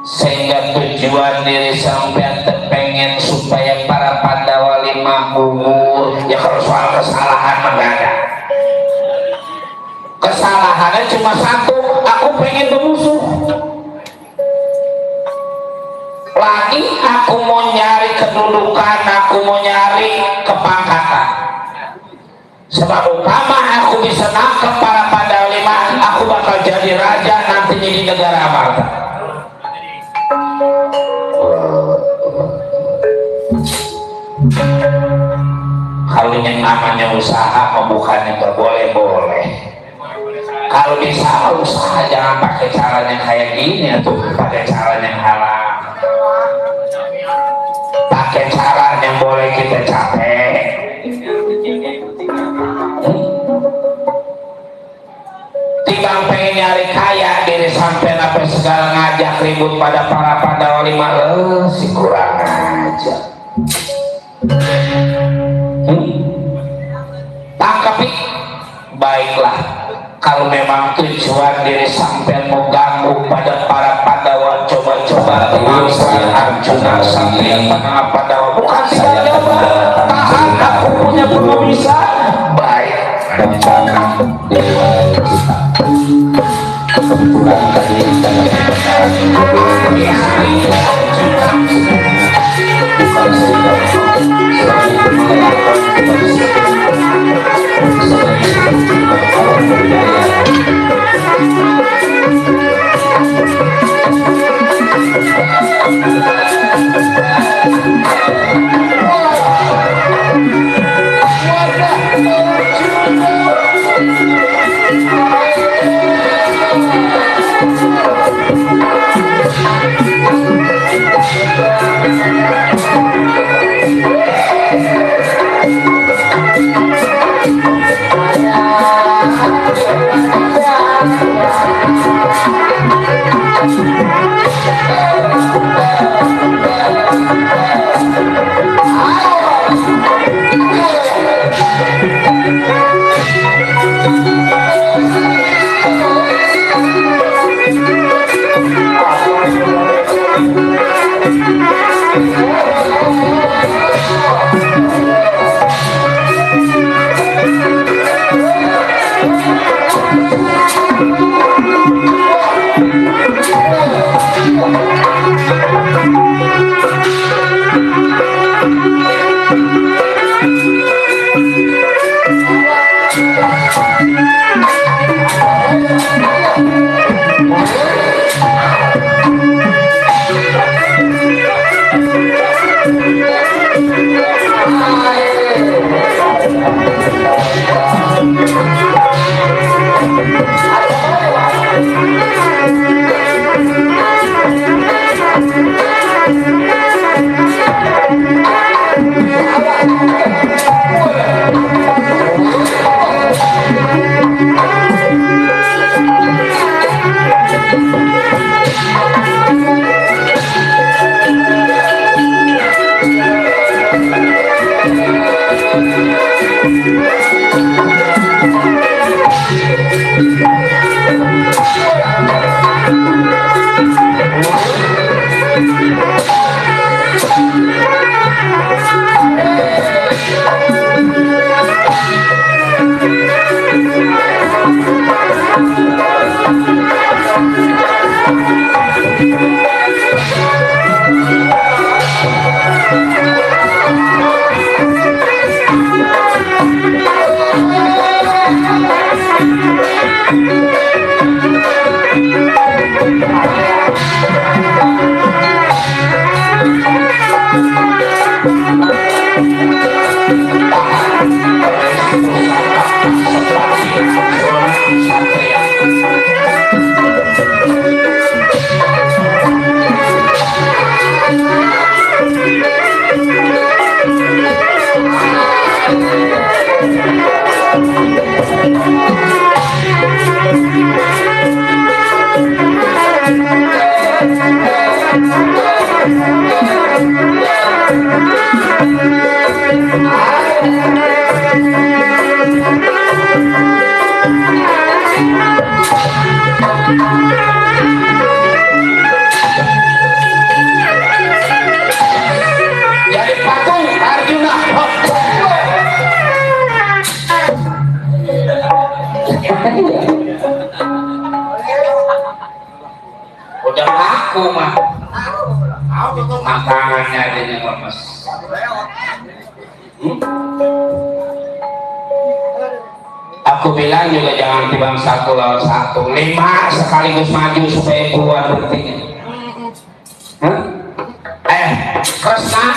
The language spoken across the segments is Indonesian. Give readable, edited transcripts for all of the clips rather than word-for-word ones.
Sehingga tujuan diri sampean pengen supaya para Pandawa lima gugur. Ya kalau soal kesalahan mendadak, kesalahannya cuma satu, aku pengen bermusuh lagi, aku mau nyari kedudukan, aku mau nyari kepangkatan. Sebab umpama aku bisa nangkep para Pandawa lima, aku bakal jadi raja nantinya di negara Amarta. Kalau yang namanya usaha bukannya boleh-boleh. Kalau bisa usaha jangan pakai cara yang kayak gini, tuh pakai cara yang halal, pakai cara yang boleh kita capek. Timbang pengen nyari kaya diri sampai apa segala ngajak ribut pada para Pandawa lima, si kurang aja. Tangkapi baiklah, kalau memang tujuan diri sampai mau ganggu pada para Pandawa, coba-coba dimaksud Arjuna Satria tengah Pandawa, bukan saya tahan, aku punya bisa baik rencana dewa kita. Kebetulan tadi Jadi patung Arjuna. Udah aku mah. Makanannya aja yang lemes. Aku bilang juga jangan timbang 1 lawan 1, 5 sekaligus maju supaya keluar buktinya. Kresna,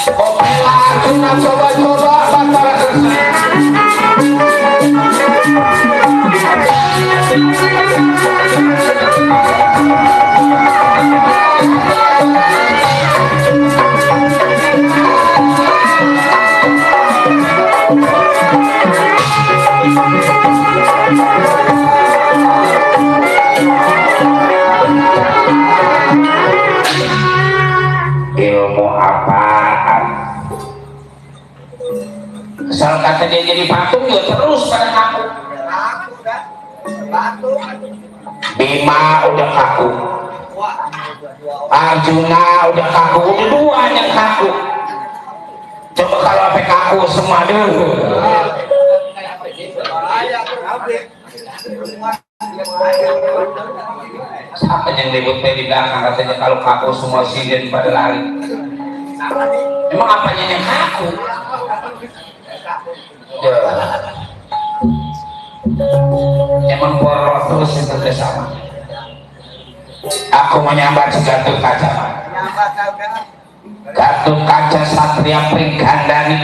Kopela Arjuna coba-coba Batara Kresna. Ilmu apaan? Asal kata dia jadi patung ya terus pada kaku. Bima udah kaku, Arjuna udah kaku, udah dua yang kaku. Coba kalau sampai kaku semua dulu. Siapa yang ribut di belakang katanya kalau kaku semua sinden pada lari. Emang apanya yang kaku? Emang boros terus itu bersama. Aku menyambat si Gatot Kaca. Gatot Kaca Satria Pringgandani.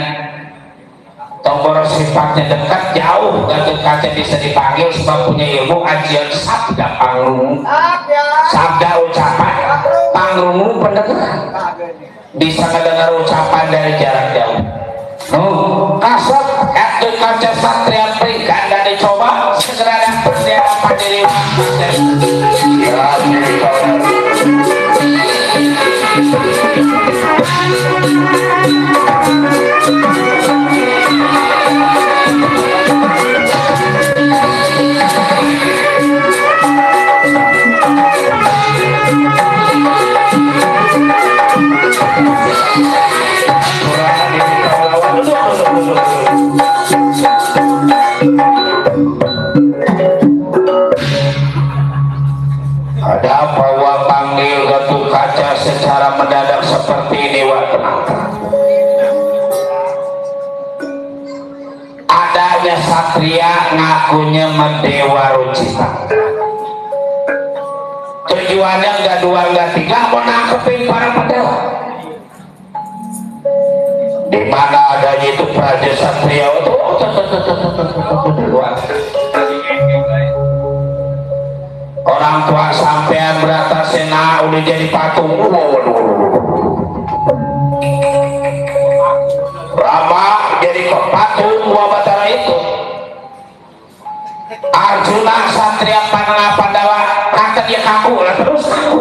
Tombor sifatnya dekat jauh. Gatot Kaca bisa dipanggil sebab punya ilmu ajian sabda pangrungu, sabda ucapan pangrungu pendengar, bisa mendengar ucapan dari jarak jauh. Kasat Gatot Kaca Satria Pringgandani coba segera dapat dia dapat diri ada apa wah panggil Gatot Kaca secara mendadak seperti ini wah? Adanya satria ngakunya mendewa Rucita. Tujuannya enggak dua enggak tiga mau nangkepin para pendewa. Di mana adanya itu praja satria itu orang tua sampean Bratasena udah jadi patung. Rama jadi patung Batara itu. Arjuna Satria Pananga Pandawa kata dia kaku lah terus kaku.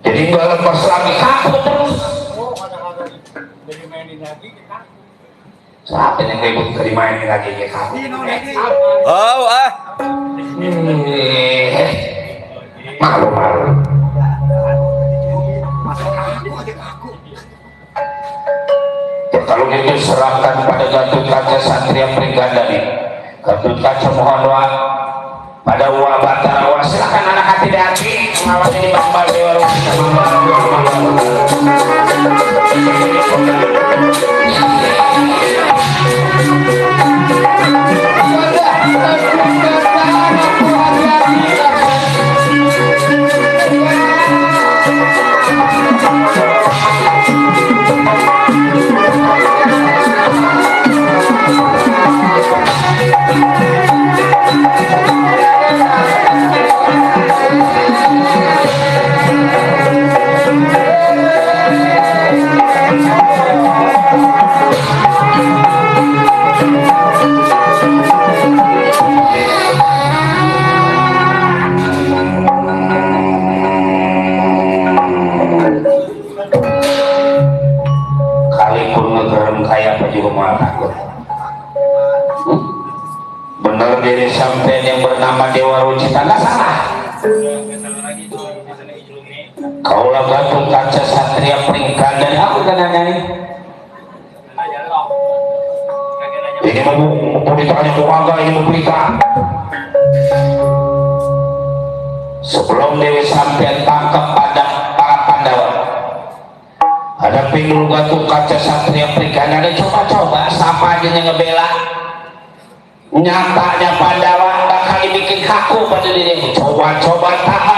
Jadi nggak lepas lagi kaku terus. Siapa yang ribut terima ini lagi ya kamu? Oh malu. Ya, kalau gitu serahkan pada Gatot Kaca Satria Pringgandani. Gatot Kaca mohon doa pada Wa Batara Wa, silakan anak hati-hati mengawasi di Bambal Dewa Rucita. nama Dewa Rucita nggak salah. Kaulah Gatung Kaca Satria Peringkat dari aku kan nanya ini mau ditanya mau ini mau berita. Sebelum Dewi sampai tangkap pada para Pandawa, ada pinggul Gatung Kaca Satria Peringkat ada coba-coba sama aja yang ngebela. Nyatanya Pandawa tak kali bikin kaku pada dirinya. Coba-coba tahan.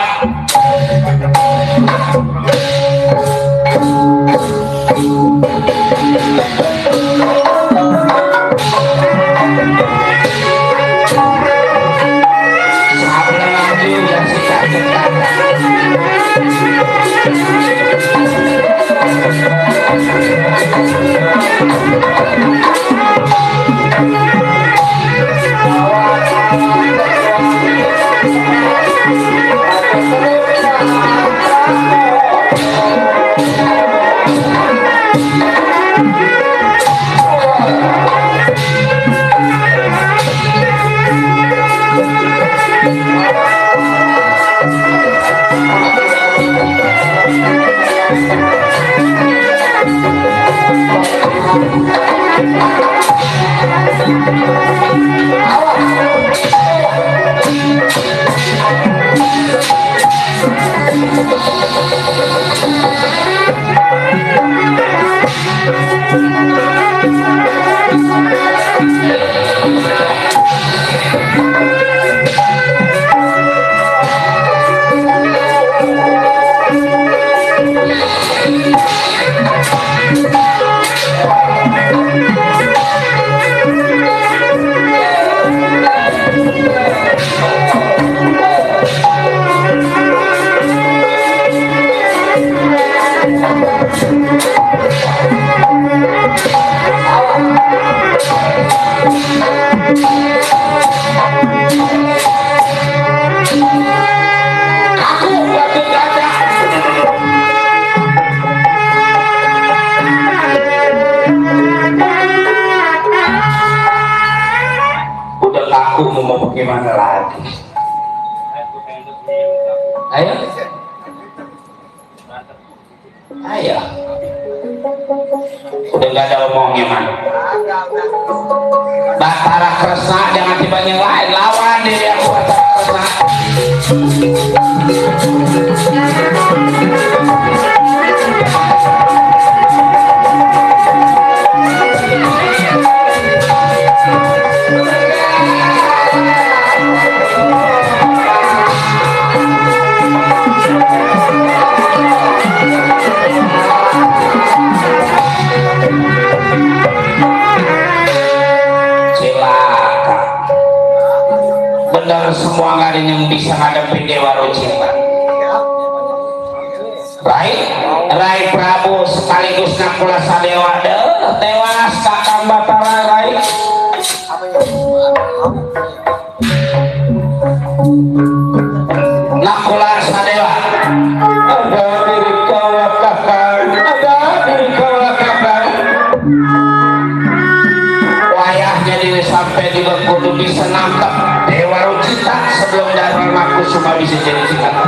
Mau bagaimana lagi? Ayo, ayo. Udah nggak ada omongnya man. Batara Kresna jangan tiba yang lain, lawan diri aku Batara Kresna. Semua nggak ada yang bisa ngadepin Dewa Rucita. Rai Prabu sekaligus Nakula Sadewa tewas kakang Batara Rai. Nakula Sadewa ada diri kau kakang, ada diri kau kakang. Wayahnya diri sampai di kudu bisa nangkep Dewa Rucita sebelum Dharma Makusuma bisa jadi singkatan.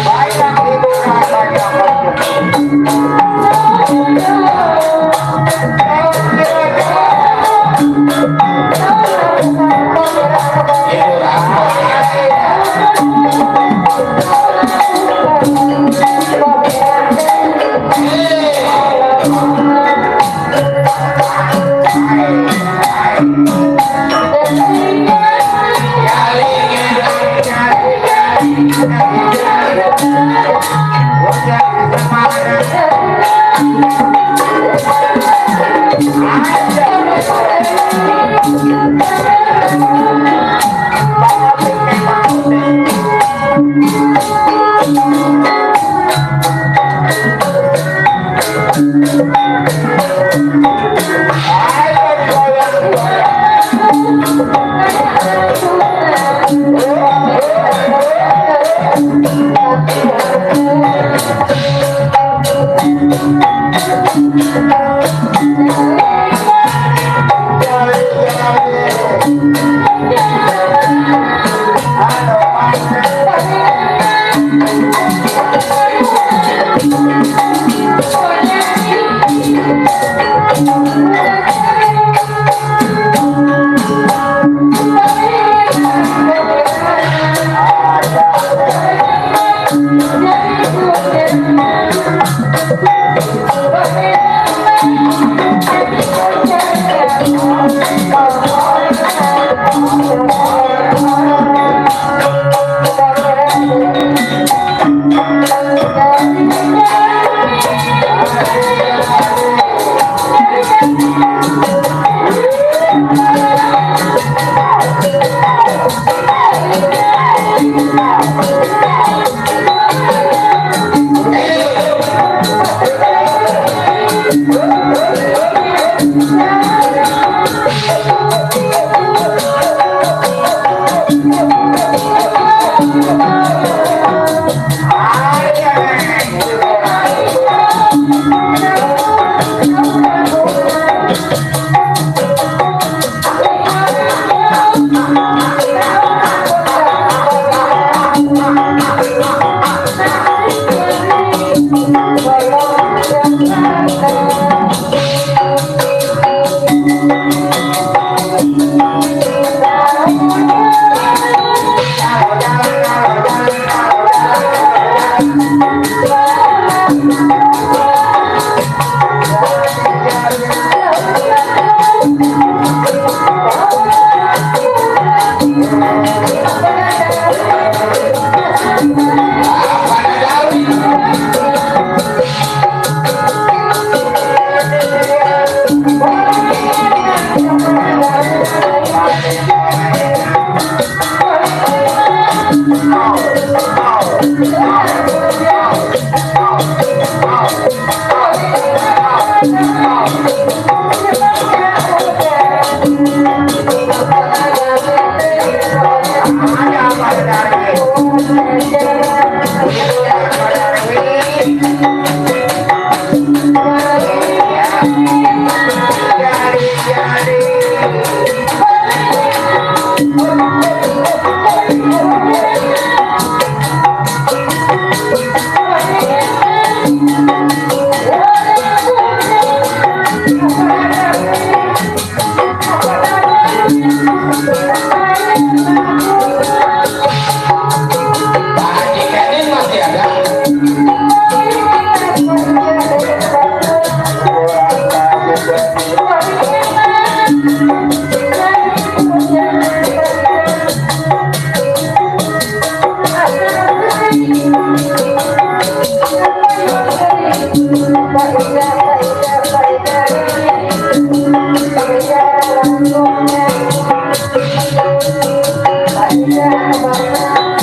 Banyak ibu katanya Terima kasih.